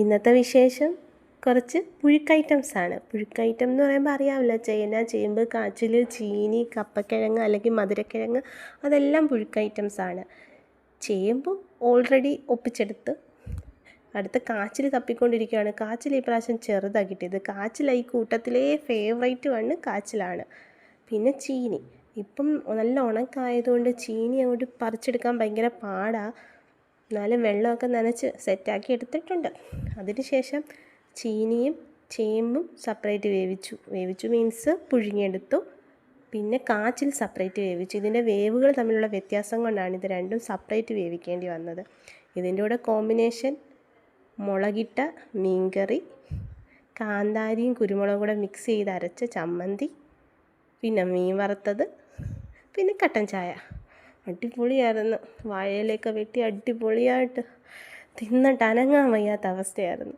ഇന്നത്തെ വിശേഷം കുറച്ച് പുഴുക്ക് ഐറ്റംസാണ്. പുഴുക്ക് ഐറ്റം എന്ന് പറയുമ്പോൾ അറിയാമല്ലോ, ചേന, ചേമ്പ്, കാച്ചിൽ, ചീനി, കപ്പക്കിഴങ്ങ് അല്ലെങ്കിൽ മധുരക്കിഴങ്ങ്, അതെല്ലാം പുഴുക്ക് ഐറ്റംസാണ്. ചേമ്പ് ഓൾറെഡി ഒപ്പിച്ചെടുത്ത് അടുത്ത കാച്ചിൽ തപ്പിക്കൊണ്ടിരിക്കുകയാണ്. കാച്ചിൽ ഈ പ്രാവശ്യം ചെറുതാണ് കിട്ടിയത്. കാച്ചിലായി കൂട്ടത്തിലെ ഫേവറേറ്റ് വണ്ണ് കാച്ചിലാണ്. പിന്നെ ചീനി ഇപ്പം നല്ല ഉണക്കായതുകൊണ്ട് ചീനി അങ്ങോട്ട് പറിച്ചെടുക്കാൻ ഭയങ്കര പാടാണ്. എന്നാലും വെള്ളമൊക്കെ നനച്ച് സെറ്റാക്കി എടുത്തിട്ടുണ്ട്. അതിനുശേഷം ചീനിയും ചേമ്പും സെപ്പറേറ്റ് വേവിച്ചു മീൻസ് പുഴുങ്ങിയെടുത്തു. പിന്നെ കാച്ചിൽ സെപ്പറേറ്റ് വേവിച്ചു. ഇതിൻ്റെ വേവുകൾ തമ്മിലുള്ള വ്യത്യാസം കൊണ്ടാണ് ഇത് രണ്ടും സെപ്പറേറ്റ് വേവിക്കേണ്ടി വന്നത്. ഇതിൻ്റെ കൂടെ കോമ്പിനേഷൻ മുളകിട്ട മീൻകറി, കാന്താരിയും കുരുമുളകും കൂടെ മിക്സ് ചെയ്ത് അരച്ച ചമ്മന്തി, പിന്നെ മീൻ വറുത്തത്, പിന്നെ കട്ടൻ ചായ. അടിപൊളിയായിരുന്നു. വാഴയിലൊക്കെ വെട്ടി അടിപൊളിയായിട്ട് തിന്നിട്ട് അനങ്ങാൻ വയ്യാത്ത അവസ്ഥയായിരുന്നു.